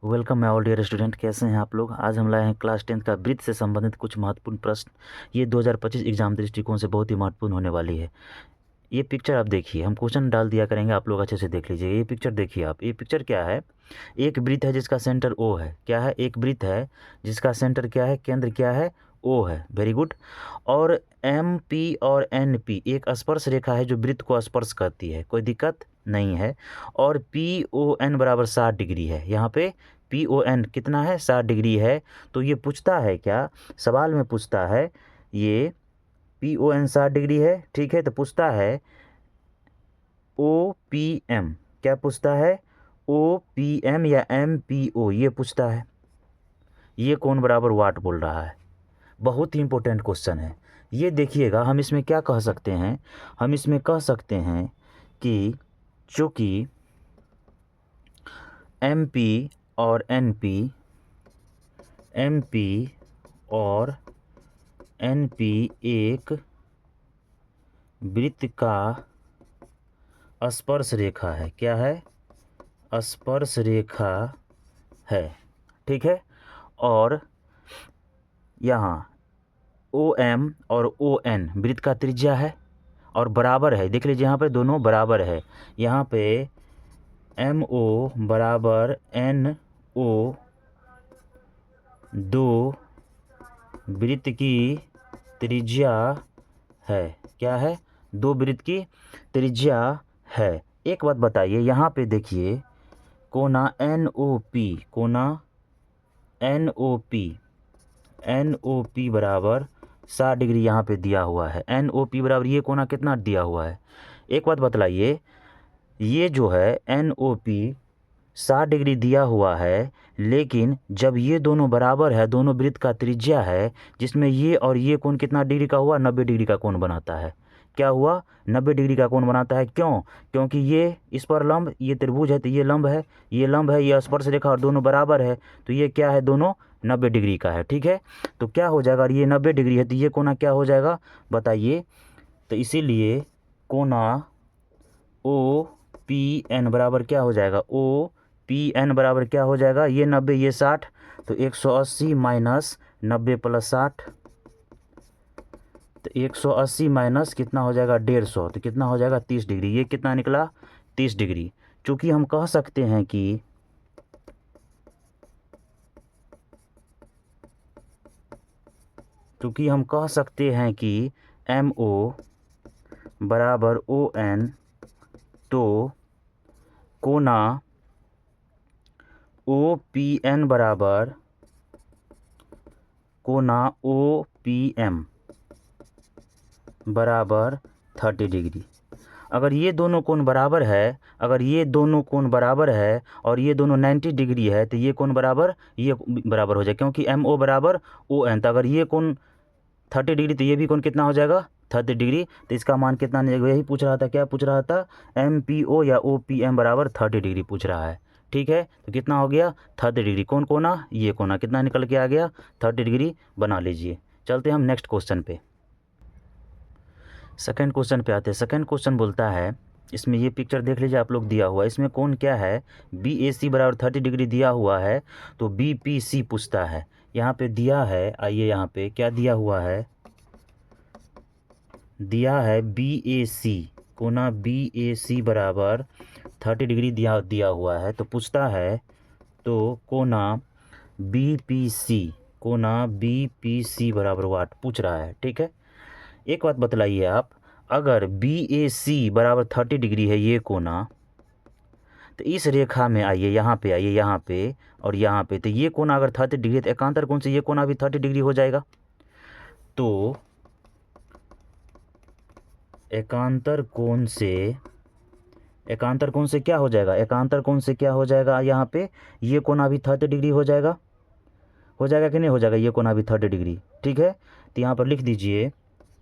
Welcome my all dear student. कैसे हैं आप लोग। आज हम लाए हैं क्लास 10th का वृत्त से संबंधित कुछ महत्वपूर्ण प्रश्न। ये 2025 एग्जाम दृष्टिकोण से बहुत ही महत्वपूर्ण होने वाली है। ये पिक्चर आप देखिए, हम क्वेश्चन डाल दिया करेंगे, आप लोग अच्छे से देख लीजिए। ये पिक्चर देखिए आप, ये पिक्चर क्या है। एक वृत्त है जिसका सेंटर ओ है। क्या है? एक वृत्त है जिसका सेंटर क्या है, केंद्र क्या है, ओ है। Very good. और एम पी और एन पी एक स्पर्श रेखा है जो वृत्त को स्पर्श करती है, कोई दिक्कत नहीं है। और पी ओ एन बराबर 60 डिग्री है। यहाँ पे पी ओ एन कितना है, 60 डिग्री है। तो ये पूछता है क्या, सवाल में पूछता है, ये पी ओ एन 60 डिग्री है, ठीक है। तो पूछता है ओ पी एम, क्या पूछता है, ओ पी एम या एम पी ओ, ये पूछता है। ये कौन बराबर वाट बोल रहा है। बहुत ही इंपॉर्टेंट क्वेश्चन है ये। देखिएगा, हम इसमें क्या कह सकते हैं, हम इसमें कह सकते हैं कि चूँकि एम पी और एन पी, एम पी और एन पी एक वृत्त का स्पर्श रेखा है। क्या है? स्पर्श रेखा है, ठीक है। और यहाँ ओ एम और ओ एन वृत्त का त्रिज्या है और बराबर है। देख लीजिए यहाँ पे दोनों बराबर है। यहाँ पे एम ओ बराबर एन ओ, दो वृत्त की त्रिज्या है। क्या है? दो वृत्त की त्रिज्या है। एक बात बताइए, यहाँ पे देखिए कोना एन ओ पी, कोना N O P, N O P बराबर 60 डिग्री यहाँ पे दिया हुआ है। एन ओ पी बराबर ये कोना कितना दिया हुआ है। एक बात बतलाइए, ये जो है एन ओ पी 60 डिग्री दिया हुआ है, लेकिन जब ये दोनों बराबर है, दोनों वृत्त का त्रिज्या है, जिसमें ये और ये कोण कितना डिग्री का हुआ, 90 डिग्री का कोण बनाता है। क्या हुआ? 90 डिग्री का कोण बनाता है। क्यों? क्योंकि ये इस पर लंब, ये त्रिभुज है तो ये लंब है, ये लंब है, ये स्पर्श रेखा और दोनों बराबर है, तो ये क्या है, दोनों 90 डिग्री का है, ठीक है। तो क्या हो जाएगा, ये 90 डिग्री है तो ये कोना क्या हो जाएगा, बताइए। तो इसीलिए कोना ओ पी एन बराबर क्या हो जाएगा, ओ पी एन बराबर क्या हो जाएगा, ये 90 ये 60, तो 180 माइनस 90 प्लस 60, तो 180 माइनस कितना हो जाएगा, 150, तो कितना हो जाएगा, 30 डिग्री। ये कितना निकला, 30 डिग्री। चूँकि हम कह सकते हैं कि एम ओ बराबर ओ एन, तो कोना ओ पी एन बराबर कोना ओ पी एम बराबर 30 डिग्री। अगर ये दोनों कोण बराबर है, अगर ये दोनों कोण बराबर है और ये दोनों 90 डिग्री है, तो ये कोण बराबर ये बराबर हो जाए, क्योंकि एम ओ बराबर ओ एन। तो अगर ये कोण 30 डिग्री तो ये भी कोण कितना हो जाएगा, 30 डिग्री। तो इसका मान कितना निकलेगा, यही पूछ रहा था। क्या पूछ रहा था? एम पी ओ या ओ पी एम बराबर 30 डिग्री पूछ रहा है, ठीक है। तो कितना हो गया, 30 डिग्री। कौन कोना, ये कोना कितना निकल के आ गया, 30 डिग्री बना लीजिए। चलते हम नेक्स्ट क्वेश्चन पे, सेकंड क्वेश्चन पे आते हैं। सेकंड क्वेश्चन बोलता है, इसमें ये पिक्चर देख लीजिए आप लोग, दिया हुआ है इसमें कौन क्या है, बी ए सी बराबर 30 डिग्री दिया हुआ है, तो बी पी सी पूछता है। यहाँ पे दिया है, आइए यहाँ पे क्या दिया हुआ है, दिया है बी ए सी, कोना बी ए सी बराबर 30 डिग्री दिया हुआ है। तो पूछता है, तो कोना बी पी सी, कोना बी पी सी बराबर वाट पूछ रहा है, ठीक है। एक बात बतलाइए आप, अगर बी ए सी बराबर 30 डिग्री है ये कोना, तो इस रेखा में आइए, यहाँ पे आइए, यहाँ पे और यहाँ पे, तो ये कोना अगर 30 डिग्री है तो एकांतर कोण से ये कोना भी 30 डिग्री हो जाएगा। तो एकांतर कोण से क्या हो जाएगा, एकांतर कोण से क्या हो जाएगा, यहाँ पे ये कोना भी 30 डिग्री हो जाएगा कि नहीं हो जाएगा, ये कोना भी 30 डिग्री, ठीक है। तो यहाँ पर लिख दीजिए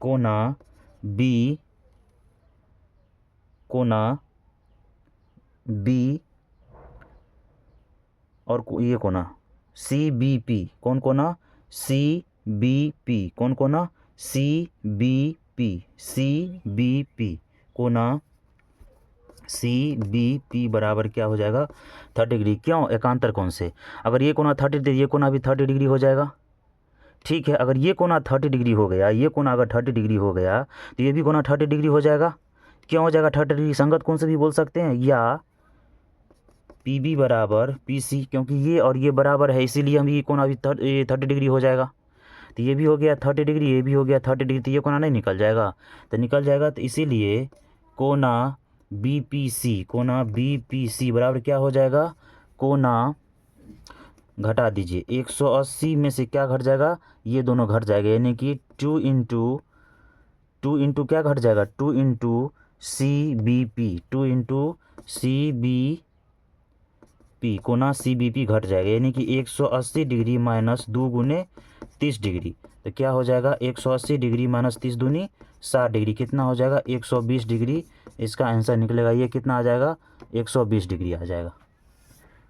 कोना बी, कोना बी और ये कोना सी बी पी, कौन कोना, सी बी पी, कौन कोना, C B P, C B P, कोना सी बी पी बराबर क्या हो जाएगा 30 डिग्री। क्यों? एकांतर कोण से। अगर ये कोना 30 डिग्री, ये कोना भी 30 डिग्री हो जाएगा। ठीक है, अगर ये कोना 30 डिग्री हो गया, ये कोना अगर 30 डिग्री हो गया तो ये भी कोना 30 डिग्री हो जाएगा। क्यों हो जाएगा 30 डिग्री? संगत कोण से भी बोल सकते हैं, या पी बी बराबर पी सी, क्योंकि ये और ये बराबर है इसीलिए हम ये कोना भी 30 डिग्री हो जाएगा। तो ये भी हो गया 30 डिग्री, ये भी हो गया 30 डिग्री, तो ये कोना नहीं निकल जाएगा? तो निकल जाएगा। तो इसीलिए कोना बी पी सी, कोना बी पी सी बराबर क्या हो जाएगा? कोना घटा दीजिए, 180 में से क्या घट जाएगा? ये दोनों घट जाएगा, यानी कि 2 इंटू क्या घट जाएगा? 2 into C B P, 2 into C B P, कोना सी बी पी घट जाएगा, यानी कि 180 डिग्री माइनस 2 गुने 30 डिग्री। तो क्या हो जाएगा? 180 डिग्री माइनस 30 दूनी 60 डिग्री, कितना हो जाएगा? 120 डिग्री। इसका आंसर निकलेगा ये कितना आ जाएगा? 120 डिग्री आ जाएगा।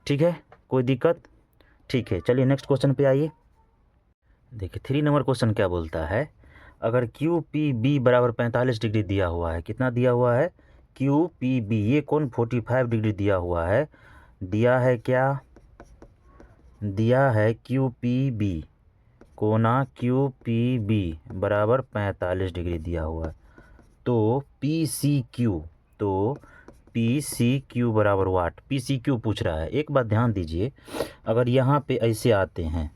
ठीक है, कोई दिक्कत? ठीक है, चलिए नेक्स्ट क्वेश्चन पे आइए। देखिए 3 नंबर क्वेश्चन क्या बोलता है, अगर क्यू पी बी बराबर 45 डिग्री दिया हुआ है, कितना दिया हुआ है? क्यू पी बी, ये कौन 45 डिग्री दिया हुआ है? दिया है क्या? दिया है क्यू पी बी, कोना क्यू पी बी बराबर 45 डिग्री दिया हुआ है। तो पी सी क्यू, तो पी सी क्यू बराबर वाट? पी सी क्यू पूछ रहा है। एक बात ध्यान दीजिए, अगर यहाँ पे ऐसे आते हैं,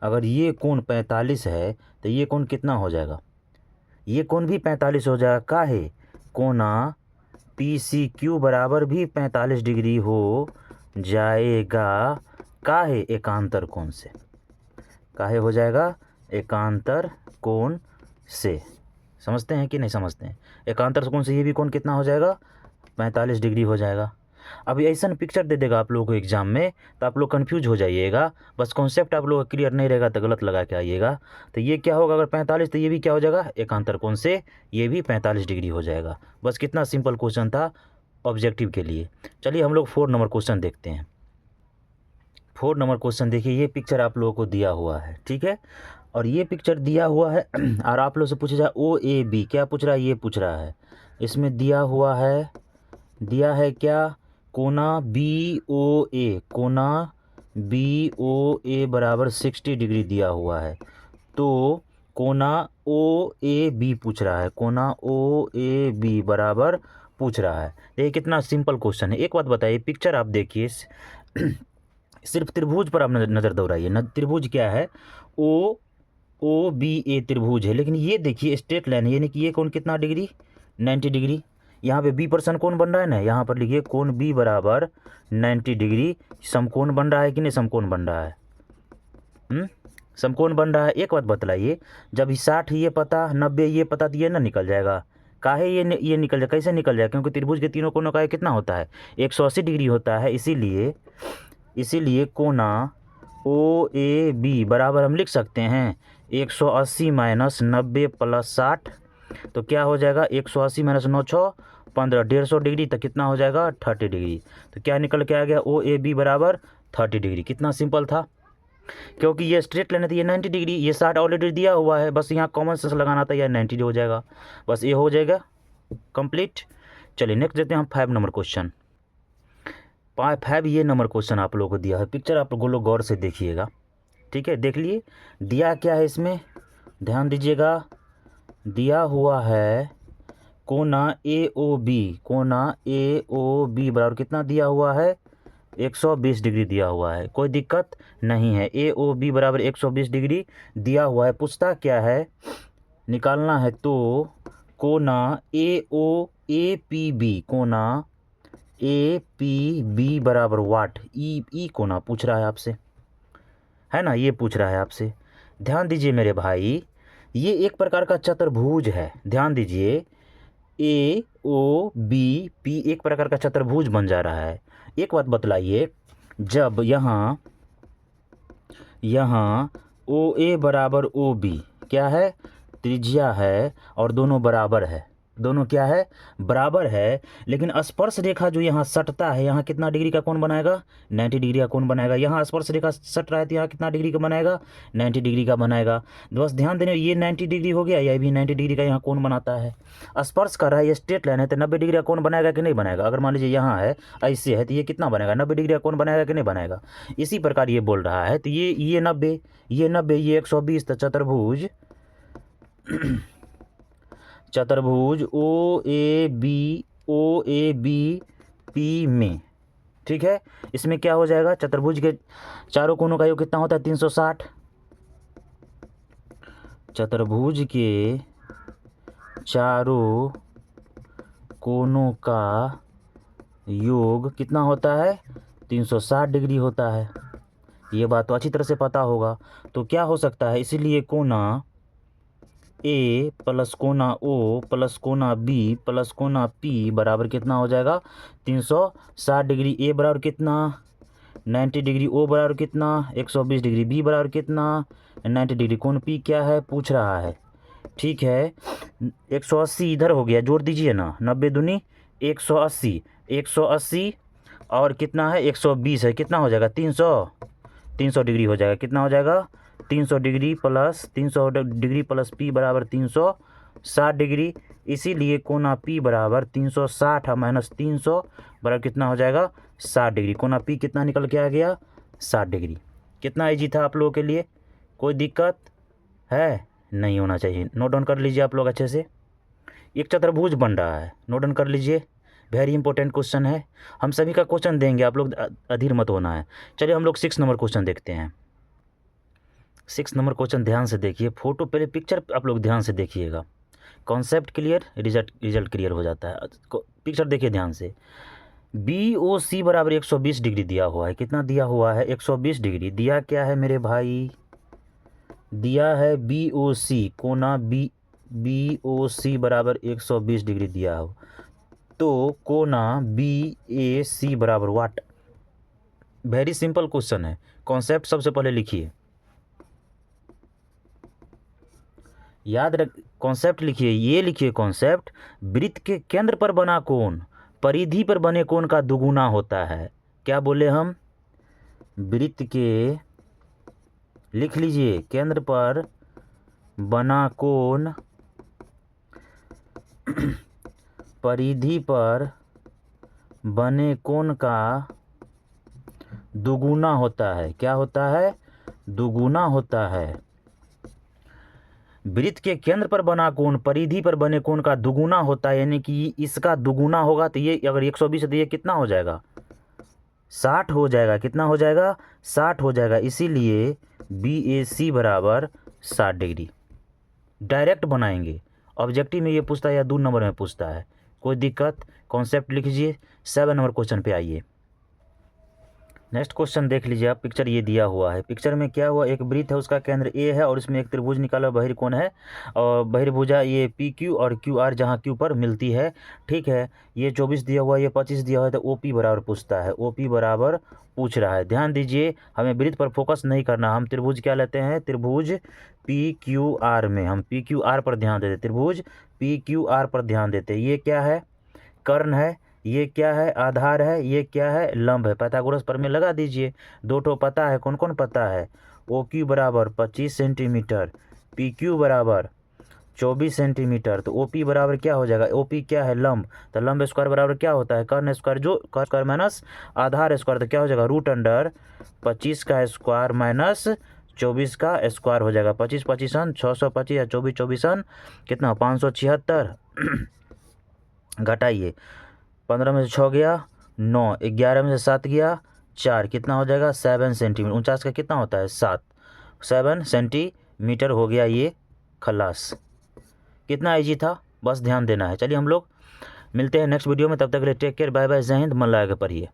अगर ये कोण 45 है तो ये कोण कितना हो जाएगा? ये कोण भी 45 हो जाएगा। काहे? कोना पी सी क्यू बराबर भी 45 डिग्री हो जाएगा। काहे? एकांतर कोण से। काहे हो जाएगा? एकांतर कोण से। समझते हैं कि नहीं समझते हैं? एकांतर कोण से ये भी कोण कितना हो जाएगा? 45 डिग्री हो जाएगा। अब ऐसा पिक्चर दे देगा आप लोगों को एग्जाम में तो आप लोग कंफ्यूज हो जाइएगा, बस कॉन्सेप्ट आप लोगों का क्लियर नहीं रहेगा तो गलत लगा के आइएगा। तो ये क्या होगा? अगर 45 तो ये भी क्या हो जाएगा? एकांतर कोण से ये भी 45 डिग्री हो जाएगा। बस कितना सिंपल क्वेश्चन था ऑब्जेक्टिव के लिए। चलिए हम लोग 4 नंबर क्वेश्चन देखते हैं। 4 नंबर क्वेश्चन देखिए, ये पिक्चर आप लोगों को दिया हुआ है, ठीक है, और ये पिक्चर दिया हुआ है और आप लोग से पूछा जाए ओ ए बी, क्या पूछ रहा है? ये पूछ रहा है। इसमें दिया हुआ है, दिया है क्या? कोना बी ओ ए, कोना बी ओ ए बराबर 60 डिग्री दिया हुआ है। तो कोना ओ ए बी पूछ रहा है, कोना ओ ए बी बराबर पूछ रहा है। ये कितना सिंपल क्वेश्चन है। एक बात बताइए, पिक्चर आप देखिए, सिर्फ त्रिभुज पर आप नज़र दौड़ाइए। त्रिभुज क्या है? ओ बी ए त्रिभुज है, लेकिन ये देखिए स्ट्रेट लाइन है, यानी कि ये कोण कितना डिग्री? 90 डिग्री। यहाँ पे बी परसेंट कोण बन रहा है ना, यहाँ पर लिखिए कोण बी बराबर 90 डिग्री। समकोण बन रहा है कि नहीं? समकोण बन रहा है, समकोण बन रहा है। एक बात बतलाइए, जब 60 ये पता, 90 ये पता, तो ये ना निकल जाएगा। काहे ये निकल जाए? कैसे निकल जाए? क्योंकि त्रिभुज के तीनों कोणों का कितना होता है? 180 डिग्री होता है। इसीलिए कोना ओ ए बी बराबर हम लिख सकते हैं 180 माइनस 90 प्लस 60। तो क्या हो जाएगा? 180 माइनस 9 6 15, 150 डिग्री तक कितना हो जाएगा? 30 डिग्री। तो क्या निकल के आ गया? ओ ए बी बराबर 30 डिग्री। कितना सिंपल था, क्योंकि ये स्ट्रेट लाइन है तो ये 90 डिग्री, ये 60 ऑलरेडी दिया हुआ है, बस यहाँ कॉमन सेंस लगाना था, यह 90 हो जाएगा, बस ये हो जाएगा कंप्लीट। चलिए नेक्स्ट देते हैं हम 5 नंबर क्वेश्चन। 5 ये नंबर क्वेश्चन आप लोगों को दिया है। पिक्चर आप लोग गौर से देखिएगा, ठीक है, देख लिए। दिया क्या है इसमें, ध्यान दीजिएगा। दिया हुआ है कोना ए ओ बी, कोना ए ओ बी बराबर कितना दिया हुआ है? 120 डिग्री दिया हुआ है। कोई दिक्कत नहीं है, ए ओ बी बराबर 120 डिग्री दिया हुआ है। पूछता क्या है? निकालना है तो कोना ए ओ ए पी बी, कोना ए पी बी बराबर वाट? ई कोना पूछ रहा है आपसे, है ना, ये पूछ रहा है आपसे। ध्यान दीजिए मेरे भाई, ये एक प्रकार का चतुर्भुज है। ध्यान दीजिए, ए ओ बी पी एक प्रकार का चतुर्भुज बन जा रहा है। एक बात बतलाइए, जब यहाँ ओ ए बराबर ओ बी क्या है? त्रिज्या है और दोनों बराबर है, दोनों क्या है, बराबर है। लेकिन स्पर्श रेखा जो यहाँ सटता है, यहाँ कितना डिग्री का कोण बनाएगा, 90 डिग्री का कोण बनाएगा। यहाँ स्पर्श रेखा सट रहा है तो यहाँ कितना डिग्री का बनाएगा, 90 डिग्री का बनाएगा। बस ध्यान देने, ये 90 डिग्री हो गया, यह भी 90 डिग्री का यहाँ कोण बनाता है। स्पर्श कर रहा है, ये स्ट्रेट लाइन है तो 90 डिग्री का कोण बनाएगा कि नहीं बनाएगा। अगर मान लीजिए यहाँ है ऐसे है तो ये कितना बनेगा, 90 डिग्री का कोण बनाएगा कि नहीं बनाएगा। इसी प्रकार ये बोल रहा है तो ये 90, ये 90, ये 120, तो चतुर्भुज ओ ए बी पी में, ठीक है। इसमें क्या हो जाएगा, चतुर्भुज के चारों कोनों का योग कितना होता है, 360। चतुर्भुज के चारों कोनों का योग कितना होता है, 360 डिग्री होता है। ये बात तो अच्छी तरह से पता होगा। तो क्या हो सकता है, इसीलिए कोना ए प्लस कोना ओ प्लस कोना बी प्लस कोना पी बराबर कितना हो जाएगा, 360 डिग्री। ए बराबर कितना, 90 डिग्री। ओ बराबर कितना, 120 डिग्री। बी बराबर कितना, 90 डिग्री। कोण पी क्या है पूछ रहा है, ठीक है। 180 इधर हो गया, जोड़ दीजिए ना, 90 दूनी 180, 180 और कितना है 120 है, कितना हो जाएगा 300 डिग्री हो जाएगा। कितना हो जाएगा, 300 degree plus 300 degree plus P बराबर 360 डिग्री। इसीलिए कोना पी बराबर 360 माइनस 300 बराबर कितना हो जाएगा, 60 डिग्री। कोना पी कितना निकल के आ गया, 60 डिग्री। कितना ईजी था आप लोगों के लिए, कोई दिक्कत है, नहीं होना चाहिए। नोट डाउन कर लीजिए आप लोग अच्छे से। एक चतुर्भुज बन रहा है, नोट डाउन कर लीजिए, वेरी इंपॉर्टेंट क्वेश्चन है। हम सभी का क्वेश्चन देंगे, आप लोग अधीर मत होना है। चलिए हम लोग 6 नंबर क्वेश्चन देखते हैं। 6 नंबर क्वेश्चन ध्यान से देखिए, फोटो पहले पिक्चर आप लोग ध्यान से देखिएगा, कॉन्सेप्ट क्लियर, रिजल्ट क्लियर हो जाता है। पिक्चर देखिए ध्यान से। बी ओ सी बराबर 120 डिग्री दिया हुआ है। कितना दिया हुआ है, 120 डिग्री दिया। क्या है मेरे भाई, दिया है बी ओ सी, कोना बी ओ सी बराबर 120 डिग्री दिया हो, तो कोना बी ए सी बराबर वाट। वेरी सिंपल क्वेश्चन है। कॉन्सेप्ट सबसे पहले लिखिए, याद रख, कॉन्सेप्ट लिखिए, ये लिखिए कॉन्सेप्ट। वृत्त के केंद्र पर बना कोण परिधि पर बने कोण का दुगुना होता है। क्या बोले हम, वृत्त के, लिख लीजिए, केंद्र पर बना कोण परिधि पर बने कोण का दुगुना होता है। क्या होता है, दुगुना होता है। वृत्त के केंद्र पर बना कोण परिधि पर बने कोण का दुगुना होता है, यानी कि इसका दुगुना होगा। तो ये अगर 120 है तो ये कितना हो जाएगा, 60 हो जाएगा। कितना हो जाएगा, 60 हो जाएगा। इसीलिए बी ए सी बराबर 60 डिग्री। डायरेक्ट बनाएंगे, ऑब्जेक्टिव में ये पूछता है या 2 नंबर में पूछता है, कोई दिक्कत। कॉन्सेप्ट लिख लीजिए। 7 नंबर क्वेश्चन पे आइए। नेक्स्ट क्वेश्चन देख लीजिए आप, पिक्चर ये दिया हुआ है। पिक्चर में क्या हुआ, एक वृत्त है, उसका केंद्र ए है और इसमें एक त्रिभुज निकाला बहिर्कोण है, और बहिर्भुजा ये पी क्यू और क्यू आर जहाँ क्यू पर मिलती है, ठीक है। ये 24 दिया हुआ है, ये 25 दिया हुआ है, तो ओ पी बराबर पूछता है, ओ पी बराबर पूछ रहा है। ध्यान दीजिए, हमें वृत्त पर फोकस नहीं करना, हम त्रिभुज क्या लेते हैं, त्रिभुज पी क्यू आर में हम पी क्यू आर पर ध्यान देते, त्रिभुज पी क्यू आर पर ध्यान देते। ये क्या है, कर्ण है, ये क्या है, आधार है, ये क्या है, लंब है। पाइथागोरस प्रमेय लगा दीजिए। 2 ठो पता है, कौन कौन पता है, ओ क्यू बराबर 25 सेंटीमीटर, पी क्यू बराबर 24 सेंटीमीटर, तो ओ पी बराबर क्या हो जाएगा, ओ पी क्या है, लंब, तो लंब स्क्वायर बराबर क्या होता है, कर्ण स्क्वायर, जो कर्ण स्क्वायर माइनस आधार स्क्वायर, तो क्या हो जाएगा, रूट अंडर 25 का स्क्वायर माइनस 24 का स्क्वायर हो जाएगा। 25 25 625 या 24 24 कितना, 576। घटाइए, 15 में से 6 गया 9, 11 में से 7 गया 4, कितना हो जाएगा 7 सेंटीमीटर। 49 का कितना होता है 7 सेंटीमीटर हो गया ये, खलास। कितना इजी था, बस ध्यान देना है। चलिए हम लोग मिलते हैं नेक्स्ट वीडियो में, तब तक के लिए टेक केयर, बाय बाय, जय हिंद, मन लगा के पढ़िए।